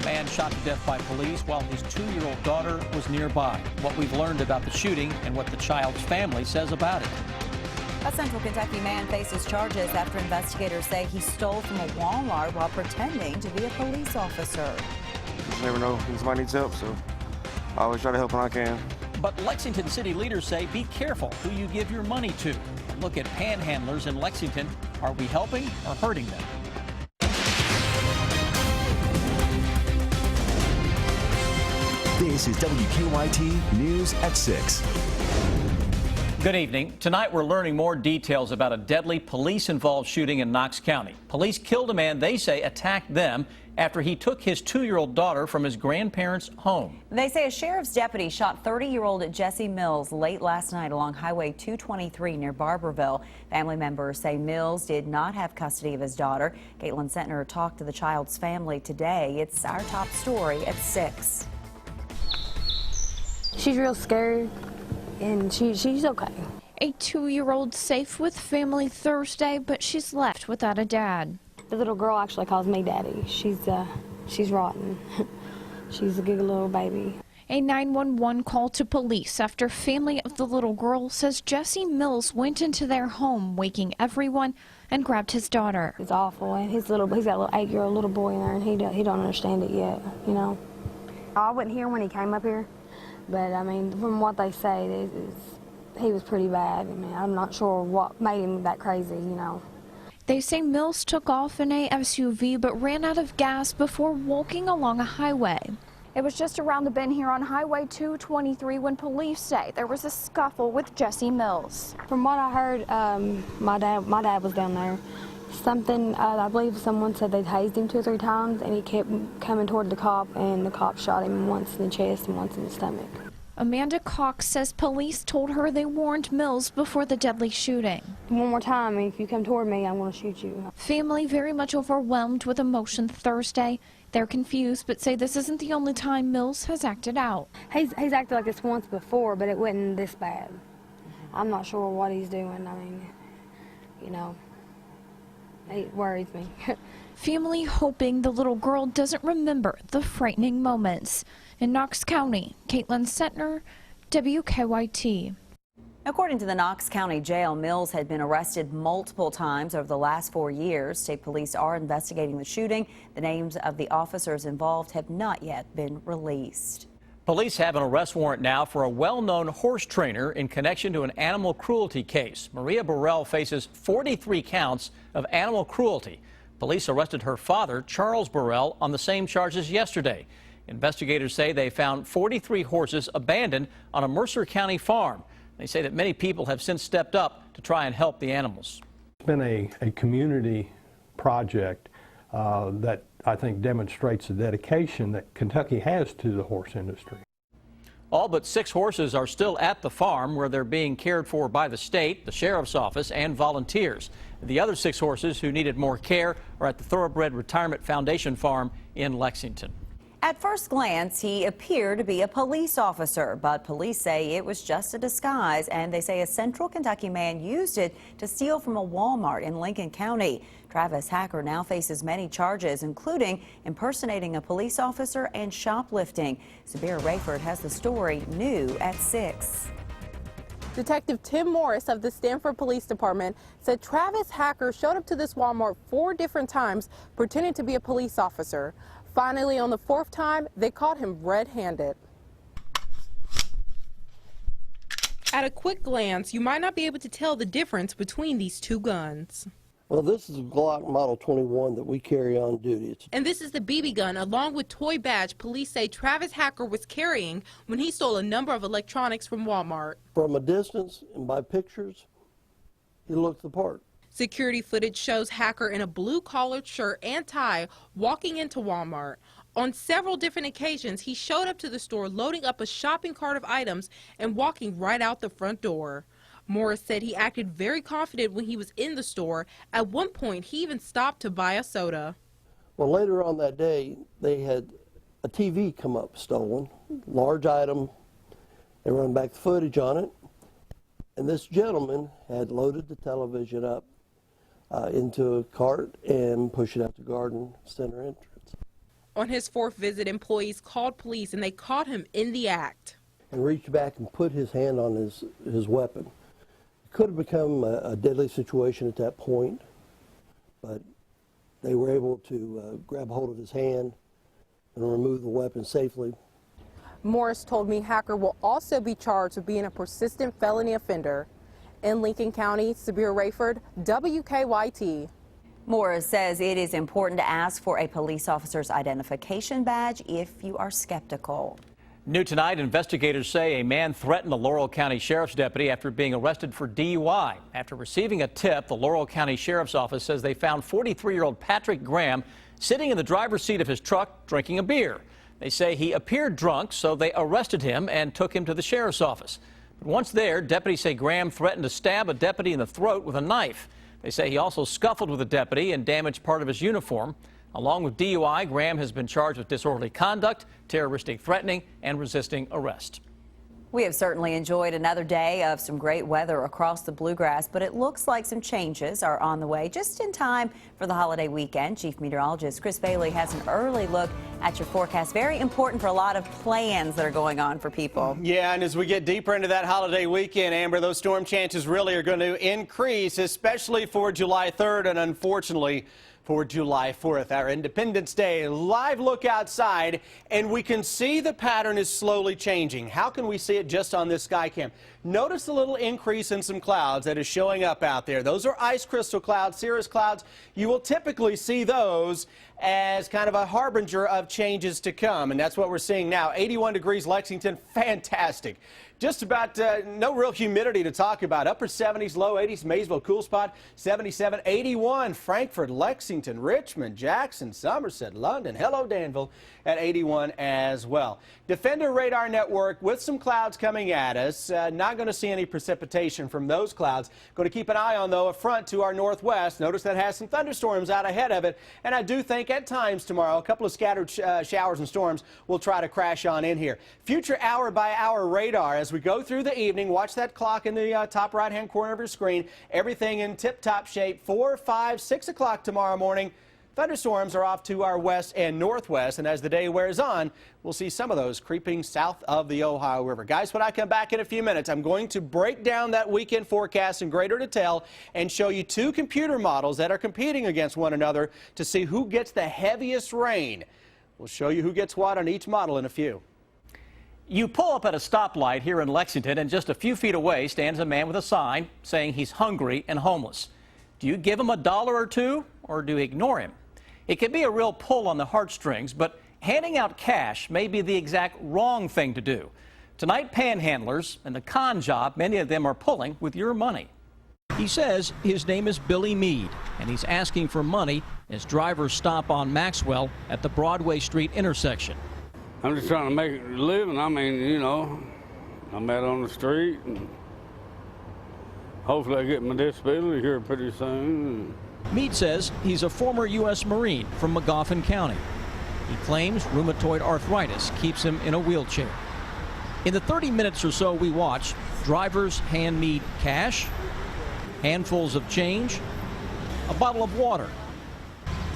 man shot to death by police while his 2-year-old daughter was nearby. What we've learned about the shooting and what the child's family says about it. A Central Kentucky man faces charges after investigators say he stole from a Walmart while pretending to be a police officer. You just never know when somebody needs help, so I always try to help when I can. But Lexington city leaders say be careful who you give your money to. Look at panhandlers in Lexington. Are we helping or hurting them? This is WKYT News at 6. Good evening. Tonight we're learning more details about a deadly police-involved shooting in Knox County. Police killed a man they say attacked them after he took his 2-year-old daughter from his grandparents' home. They say a sheriff's deputy shot 30-year-old Jesse Mills late last night along Highway 223 near Barberville. Family members say Mills did not have custody of his daughter. Caitlin Sentner talked to the child's family today. It's our top story at 6. She's real scared, and she's okay. A 2-year-old safe with family Thursday, but she's left without a dad. The little girl actually calls me daddy. She's rotten. She's a good little baby. A 911 call to police after family of the little girl says Jesse Mills went into their home, waking everyone, and grabbed his daughter. It's awful, and he's got a little 8-year-old little boy in there, and he don't understand it yet, you know. I wasn't here when he came up here, but I mean, from what they say, he was pretty bad. I mean, I'm not sure what made him that crazy, you know. They say Mills took off in a SUV but ran out of gas before walking along a highway. It was just around the bend here on Highway 223 when police say there was a scuffle with Jesse Mills. From what I heard, my dad was down there. Something, I believe someone said they tased him 2 or 3 times, and he kept coming toward the cop, and the cop shot him once in the chest and once in the stomach. Amanda Cox says police told her they warned Mills before the deadly shooting. One more time, if you come toward me, I'm going to shoot you. Family very much overwhelmed with emotion Thursday. They're confused, but say this isn't the only time Mills has acted out. He's acted like this once before, but it wasn't this bad. I'm not sure what he's doing. I mean, you know, it worries me. Family hoping the little girl doesn't remember the frightening moments. In Knox County, Caitlin Sentner, WKYT. According to the Knox County Jail, Mills had been arrested multiple times over the last 4 years. State police are investigating the shooting. The names of the officers involved have not yet been released. Police have an arrest warrant now for a well-known horse trainer in connection to an animal cruelty case. Maria Burrell faces 43 counts of animal cruelty. Police arrested her father, Charles Burrell, on the same charges yesterday. Investigators say they found 43 horses abandoned on a Mercer County farm. They say that many people have since stepped up to try and help the animals. It's been a community project that I think demonstrates the dedication that Kentucky has to the horse industry. All but 6 horses are still at the farm where they're being cared for by the state, the sheriff's office, and volunteers. The other 6 horses who needed more care are at the Thoroughbred Retirement Foundation farm in Lexington. At first glance, he appeared to be a police officer, but police say it was just a disguise, and they say a Central Kentucky man used it to steal from a Walmart in Lincoln County. Travis Hacker now faces many charges, including impersonating a police officer and shoplifting. Sabira Rayford has the story new at 6. Detective Tim Morris of the Stanford Police Department said Travis Hacker showed up to this Walmart 4 different times pretending to be a police officer. Finally, on the 4th time, they caught him red-handed. At a quick glance, you might not be able to tell the difference between these 2 guns. Well, this is a Glock Model 21 that we carry on duty. And this is the BB gun, along with toy badge police say Travis Hacker was carrying when he stole a number of electronics from Walmart. From a distance and by pictures, he looked the part. Security footage shows Hacker in a blue collared shirt and tie walking into Walmart. On several different occasions, he showed up to the store loading up a shopping cart of items and walking right out the front door. Morris said he acted very confident when he was in the store. At one point, he even stopped to buy a soda. Well, later on that day, they had a TV come up stolen, large item. They run back the footage on it. And this gentleman had loaded the television up into a cart and pushed it out the garden center entrance. On his fourth visit, employees called police and they caught him in the act. And reached back and put his hand on his weapon. It could have become a deadly situation at that point, but they were able to grab hold of his hand and remove the weapon safely. Morris told me Hacker will also be charged with being a persistent felony offender. In Lincoln County, Sabir Rayford, WKYT. Morris says it is important to ask for a police officer's identification badge if you are skeptical. New tonight, investigators say a man threatened the Laurel County Sheriff's deputy after being arrested for DUI. After receiving a tip, the Laurel County Sheriff's Office says they found 43-year-old Patrick Graham sitting in the driver's seat of his truck drinking a beer. They say he appeared drunk, so they arrested him and took him to the sheriff's office. But once there, deputies say Graham threatened to stab a deputy in the throat with a knife. They say he also scuffled with a deputy and damaged part of his uniform. Along with DUI, Graham has been charged with disorderly conduct, terroristic threatening, and resisting arrest. We have certainly enjoyed another day of some great weather across the Bluegrass, but it looks like some changes are on the way just in time for the holiday weekend. Chief Meteorologist Chris Bailey has an early look at your forecast. Very important for a lot of plans that are going on for people. Yeah, and as we get deeper into that holiday weekend, Amber, those storm chances really are going to increase, especially for July 3rd and unfortunately for July 4th, our Independence Day. Live look outside, and we can see the pattern is slowly changing. How can we see it just on this sky cam? Notice the little increase in some clouds that is showing up out there. Those are ice crystal clouds, cirrus clouds. You will typically see those as kind of a harbinger of changes to come, and that's what we're seeing now. 81 degrees Lexington, fantastic. Just about no real humidity to talk about. Upper 70s, low 80s, Maysville, cool spot, 77, 81, Frankfort, Lexington, Richmond, Jackson, Somerset, London, hello Danville at 81 as well. Defender radar network with some clouds coming at us. Not going to see any precipitation from those clouds. Going to keep an eye on, though, a front to our northwest. Notice that has some thunderstorms out ahead of it. And I do think at times tomorrow, a couple of scattered showers and storms will try to crash on in here. Future hour-by-hour radar as we go through the evening. Watch that clock in the top right-hand corner of your screen. Everything in tip-top shape. 4, 5, 6 o'clock tomorrow morning. Thunderstorms are off to our west and northwest, and as the day wears on, we'll see some of those creeping south of the Ohio River. Guys, when I come back in a few minutes, I'm going to break down that weekend forecast in greater detail and show you two computer models that are competing against one another to see who gets the heaviest rain. We'll show you who gets what on each model in a few. You pull up at a stoplight here in Lexington, and just a few feet away stands a man with a sign saying he's hungry and homeless. Do you give him $1 or $2, or do you ignore him? It can be a real pull on the heartstrings, but handing out cash may be the exact wrong thing to do. Tonight, panhandlers and the con job, many of them are pulling with your money. He says his name is Billy Mead, and he's asking for money as drivers stop on Maxwell at the Broadway Street intersection. I'm just trying to make a living. I mean, you know, I'm out on the street, and hopefully I get my disability here pretty soon. Mead says he's a former U.S. Marine from Magoffin County. He claims rheumatoid arthritis keeps him in a wheelchair. In the 30 minutes or so we watch, drivers hand Mead cash, handfuls of change, a bottle of water,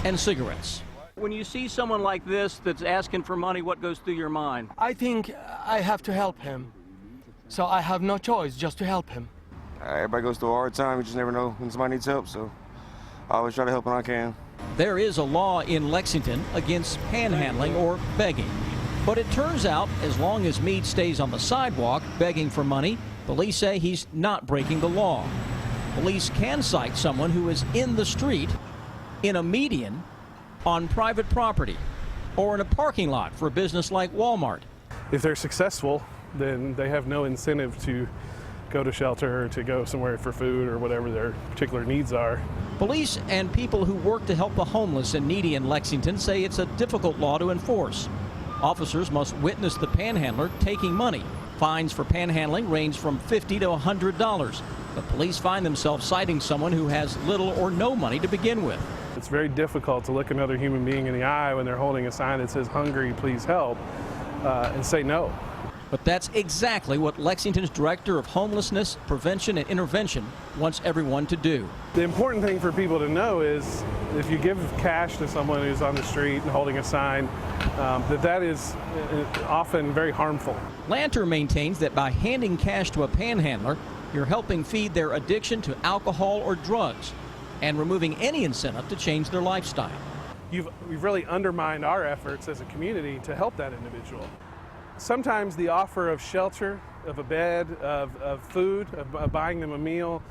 and cigarettes. When you see someone like this that's asking for money, what goes through your mind? I think I have to help him, so I have no choice just to help him. Everybody goes through a hard time. You just never know when somebody needs help, so I always try to help when I can. There is a law in Lexington against panhandling or begging. But it turns out, as long as Mead stays on the sidewalk begging for money, police say he's not breaking the law. Police can cite someone who is in the street, in a median, on private property, or in a parking lot for a business like Walmart. If they're successful, then they have no incentive to go to shelter or to go somewhere for food or whatever their particular needs are. Police and people who work to help the homeless and needy in Lexington say it's a difficult law to enforce. Officers must witness the panhandler taking money. Fines for panhandling range from $50 to $100. But police find themselves citing someone who has little or no money to begin with. It's very difficult to look another human being in the eye when they're holding a sign that says, "Hungry, please help," and say no. But that's exactly what Lexington's Director of Homelessness Prevention and Intervention wants everyone to do. The important thing for people to know is if you give cash to someone who's on the street and holding a sign, that is often very harmful. Lanter maintains that by handing cash to a panhandler, you're helping feed their addiction to alcohol or drugs and removing any incentive to change their lifestyle. You've really undermined our efforts as a community to help that individual. Sometimes the offer of shelter, of a bed, of food, of buying them a meal,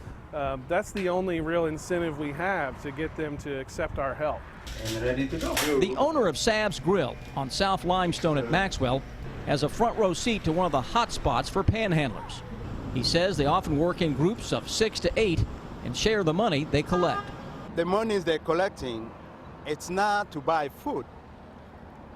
that's the only real incentive we have to get them to accept our help. And ready to go. The owner of Sab's Grill on South Limestone at Maxwell has a front row seat to one of the hot spots for panhandlers. He says they often work in groups of 6 to 8 and share the money they collect. The monies they're collecting, it's not to buy food.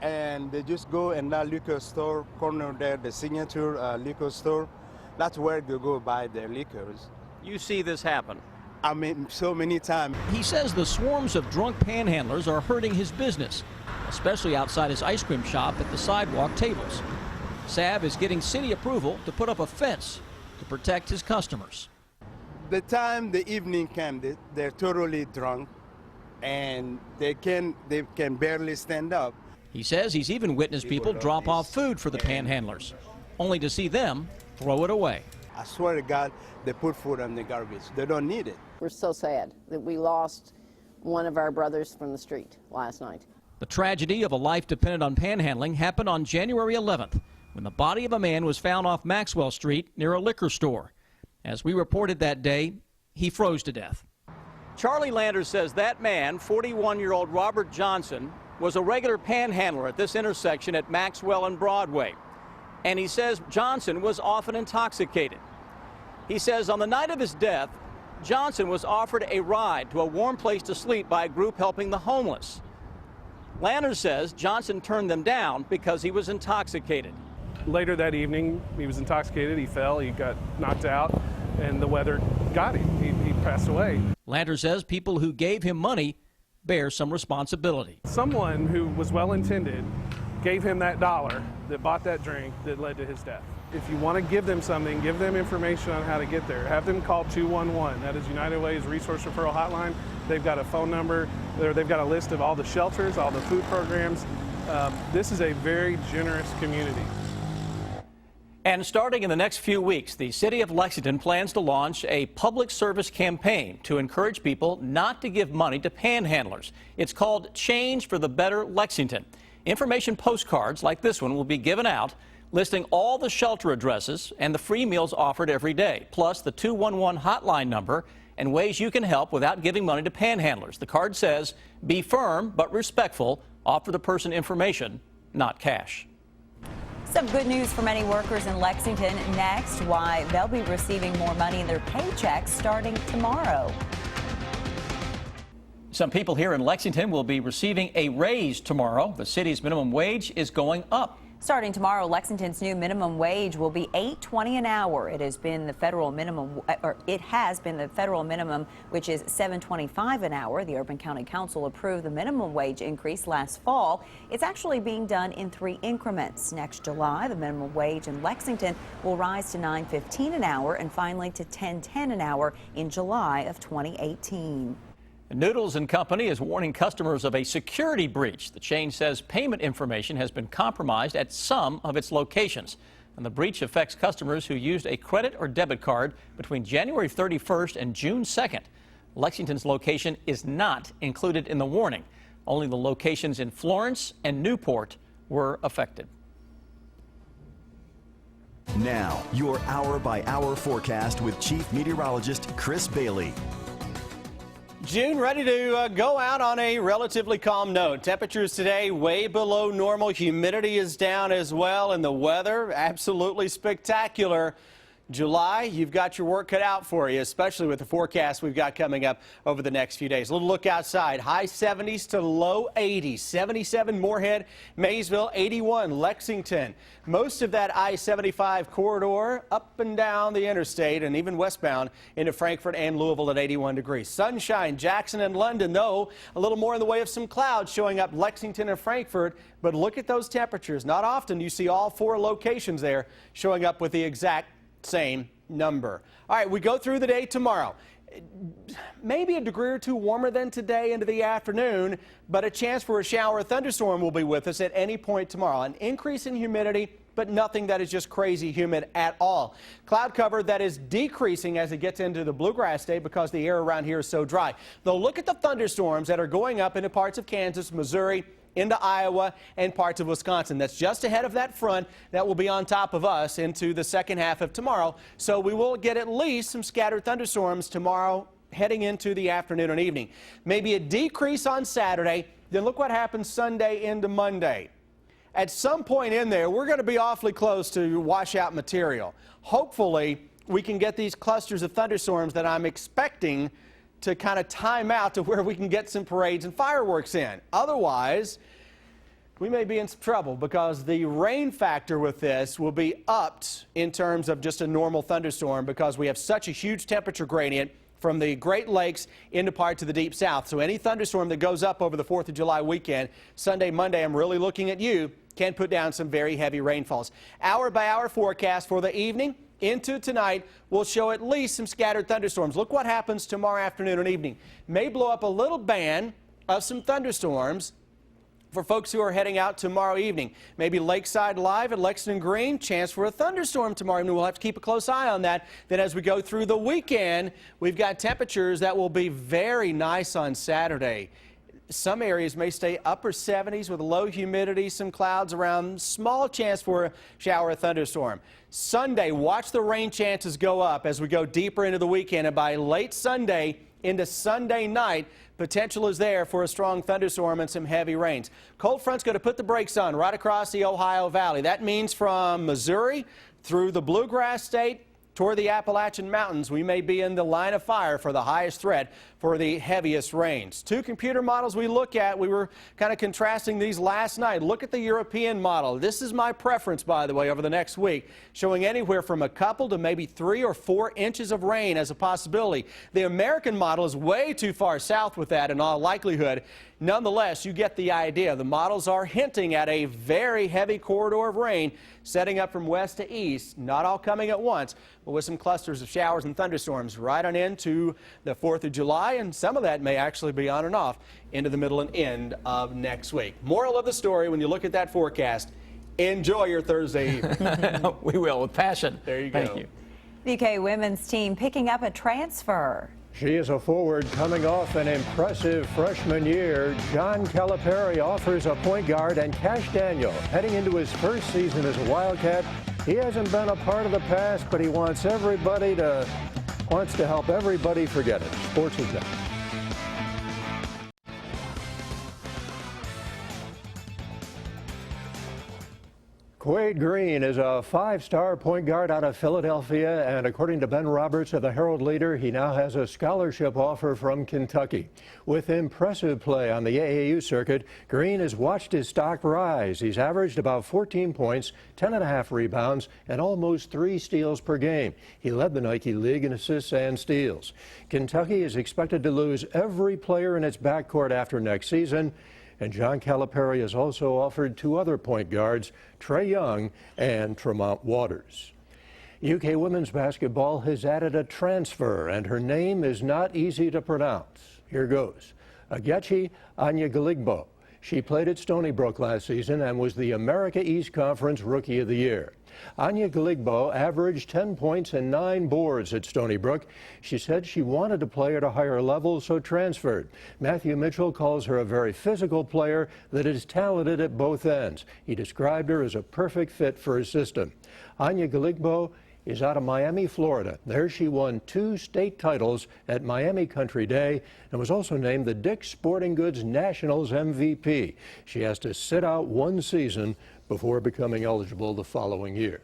And they just go in that liquor store corner there, the Signature liquor store. That's where they go buy their liquors. You see this happen? I mean, so many times. He says the swarms of drunk panhandlers are hurting his business, especially outside his ice cream shop at the sidewalk tables. Sab is getting city approval to put up a fence to protect his customers. The time the evening came, they're totally drunk and they can barely stand up. He says he's even witnessed people drop off food for the panhandlers, only to see them throw it away. I swear to God, they put food in the garbage. They don't need it. We're so sad that we lost one of our brothers from the street last night. The tragedy of a life dependent on panhandling happened on January 11th, when the body of a man was found off Maxwell Street near a liquor store. As we reported that day, he froze to death. Charlie Landers says that man, 41-year-old Robert Johnson, was a regular panhandler at this intersection at Maxwell and Broadway. And he says Johnson was often intoxicated. He says on the night of his death, Johnson was offered a ride to a warm place to sleep by a group helping the homeless. Landers says Johnson turned them down because he was intoxicated. Later that evening, he was intoxicated, he fell, he got knocked out, and the weather got him. He passed away. Landers says people who gave him money bear some responsibility. Someone who was well-intended gave him that dollar that bought that drink that led to his death. If you want to give them something, give them information on how to get there. Have them call 211. That is United Way's resource referral hotline. They've got a phone number. They've got a list of all the shelters, all the food programs. This is a very generous community. And starting in the next few weeks, the city of Lexington plans to launch a public service campaign to encourage people not to give money to panhandlers. It's called Change for the Better Lexington. Information postcards like this one will be given out, listing all the shelter addresses and the free meals offered every day, plus the 211 hotline number and ways you can help without giving money to panhandlers. The card says, be firm but respectful, offer the person information, not cash. Some good news for many workers in Lexington. Next, why they'll be receiving more money in their paychecks starting tomorrow. Some people here in Lexington will be receiving a raise tomorrow. The city's minimum wage is going up. Starting tomorrow, Lexington's new minimum wage will be $8.20 an hour. It has been the federal minimum, which is $7.25 an hour. The Urban County Council approved the minimum wage increase last fall. It's actually being done in 3 increments. Next July, the minimum wage in Lexington will rise to $9.15 an hour and finally to $10.10 an hour in July of 2018. Noodles & Company is warning customers of a security breach. The chain says payment information has been compromised at some of its locations. And the breach affects customers who used a credit or debit card between January 31st and June 2nd. Lexington's location is not included in the warning. Only the locations in Florence and Newport were affected. Now, your hour-by-hour forecast with Chief Meteorologist Chris Bailey. June ready to go out on a relatively calm note. Temperatures today way below normal. Humidity is down as well, and the weather absolutely spectacular. July, you've got your work cut out for you, especially with the forecast we've got coming up over the next few days. A little look outside. High 70s to low 80s. 77 Moorhead, Maysville, 81 Lexington. Most of that I-75 corridor up and down the interstate and even westbound into Frankfort and Louisville at 81 degrees. Sunshine, Jackson and London, though, a little more in the way of some clouds showing up Lexington and Frankfort. But look at those temperatures. Not often you see all 4 locations there showing up with the exact same number. All right, we go through the day tomorrow. maybe a degree or two warmer than today into the afternoon, but a chance for a shower or thunderstorm will be with us at any point tomorrow. An increase in humidity, but nothing that is just crazy humid at all. Cloud cover that is decreasing as it gets into the bluegrass state because the air around here is so dry. Though look at the thunderstorms that are going up into parts of Kansas, Missouri, into Iowa and parts of Wisconsin. That's just ahead of that front that will be on top of us into the second half of tomorrow. So we will get at least some scattered thunderstorms tomorrow heading into the afternoon and evening. Maybe a decrease on Saturday. Then look what happens Sunday into Monday. At some point in there, we're going to be awfully close to washout material. Hopefully, we can get these clusters of thunderstorms that I'm expecting to kind of time out to where we can get some parades and fireworks in. Otherwise, we may be in some trouble because the rain factor with this will be upped in terms of just a normal thunderstorm because we have such a huge temperature gradient from the Great Lakes into parts of the Deep South. So any thunderstorm that goes up over the 4th of July weekend, Sunday, Monday, I'm really looking at you, can put down some very heavy rainfalls. Hour by hour forecast for the evening into tonight will show at least some scattered thunderstorms. Look what happens tomorrow afternoon and evening. May blow up a little band of some thunderstorms for folks who are heading out tomorrow evening. Maybe Lakeside Live at Lexington Green, chance for a thunderstorm tomorrow evening. We'll have to keep a close eye on that. Then as we go through the weekend, we've got temperatures that will be very nice on Saturday. Some areas may stay upper 70s with low humidity, some clouds around, small chance for a shower or thunderstorm. Sunday, watch the rain chances go up as we go deeper into the weekend, and by late Sunday into Sunday night, potential is there for a strong thunderstorm and some heavy rains. Cold front's going to put the brakes on right across the Ohio Valley. That means from Missouri through the Bluegrass State toward the Appalachian Mountains, we may be in the line of fire for the highest threat for the heaviest rains. Two computer models we look at, we were kind of contrasting these last night. Look at the European model. This is my preference, by the way, over the next week, showing anywhere from a couple to maybe 3 or 4 inches of rain as a possibility. The American model is way too far south with that in all likelihood. Nonetheless, you get the idea. The models are hinting at a very heavy corridor of rain setting up from west to east, not all coming at once, but with some clusters of showers and thunderstorms right on into the 4th of July, and some of that may actually be on and off into the middle and end of next week. Moral of the story, when you look at that forecast, enjoy your Thursday evening. We will, with passion. There you go. Thank you. UK women's team picking up a transfer. She is a forward coming off an impressive freshman year. John Calipari offers a point guard, and Cash Daniel, heading into his first season as a Wildcat, he hasn't been a part of the past, but he wants to help everybody forget it. Sports is next. Quade Green is a 5-star point guard out of Philadelphia, and according to Ben Roberts of the Herald Leader, he now has a scholarship offer from Kentucky. With impressive play on the AAU circuit, Green has watched his stock rise. He's averaged about 14 points, 10.5 rebounds, and almost 3 steals per game. He led the Nike League in assists and steals. Kentucky is expected to lose every player in its backcourt after next season. And John Calipari has also offered 2 other point guards, Trae Young and Tremont Waters. UK women's basketball has added a transfer, and her name is not easy to pronounce. Here goes. Agechi Anyagiligbo. She played at Stony Brook last season and was the America East Conference Rookie of the Year. Anyagiligbo averaged 10 points and 9 boards at Stony Brook. She said she wanted to play at a higher level, so transferred. Matthew Mitchell calls her a very physical player that is talented at both ends. He described her as a perfect fit for his system. Anyagiligbo is out of Miami, Florida. There she won 2 state titles at Miami Country Day and was also named the Dick's Sporting Goods Nationals MVP. She has to sit out 1 season before becoming eligible the following year.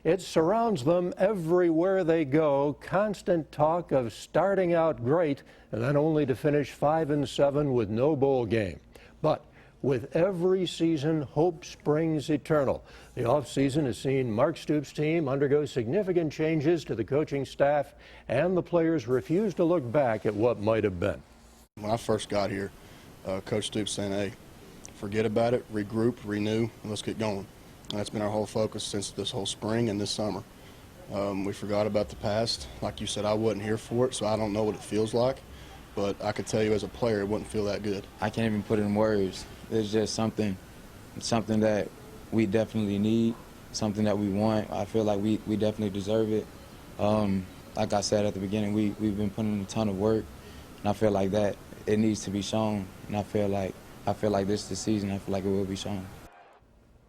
It surrounds them everywhere they go, constant talk of starting out great and then only to finish 5-7 with no bowl game. But with every season, hope springs eternal. The offseason has seen Mark Stoops' team undergo significant changes to the coaching staff, and the players refuse to look back at what might have been. When I first got here, Coach Stoops saying, hey, forget about it, regroup, renew, and let's get going. And that's been our whole focus since this whole spring and this summer. We forgot about the past. Like you said, I wasn't here for it, so I don't know what it feels like. But I could tell you as a player, it wouldn't feel that good. I can't even put it in words. It's just something that we definitely need, something that we want. I feel like we definitely deserve it. Like I said at the beginning, we've been putting in a ton of work, and I feel like that it needs to be shown. And I feel like this is the season. I feel like it will be shown.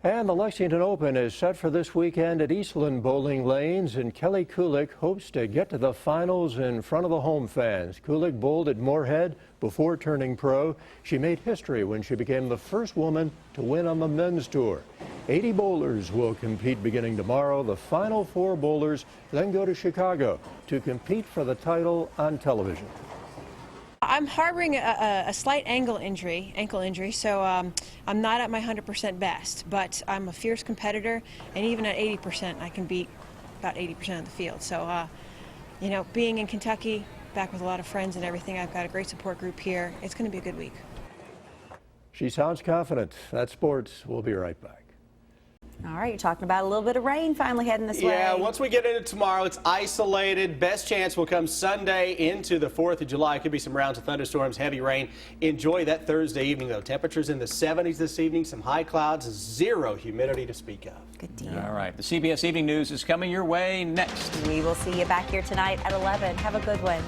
And the Lexington Open is set for this weekend at Eastland Bowling Lanes, and Kelly Kulik hopes to get to the finals in front of the home fans. Kulik bowled at Moorhead before turning pro. She made history when she became the first woman to win on the men's tour. 80 bowlers will compete beginning tomorrow. The final 4 bowlers then go to Chicago to compete for the title on television. I'm harboring a slight ankle injury, so I'm not at my 100% best, but I'm a fierce competitor, and even at 80%, I can beat about 80% of the field. So, you know, being in Kentucky, back with a lot of friends and everything, I've got a great support group here. It's going to be a good week. She sounds confident. That's sports. We'll be right back. All right, you're talking about a little bit of rain finally heading this way. Yeah, once we get into tomorrow, it's isolated. Best chance will come Sunday into the 4th of July. Could be some rounds of thunderstorms, heavy rain. Enjoy that Thursday evening, though. Temperatures in the 70s this evening, some high clouds, 0 humidity to speak of. Good deal. All right, the CBS Evening News is coming your way next. We will see you back here tonight at 11. Have a good one.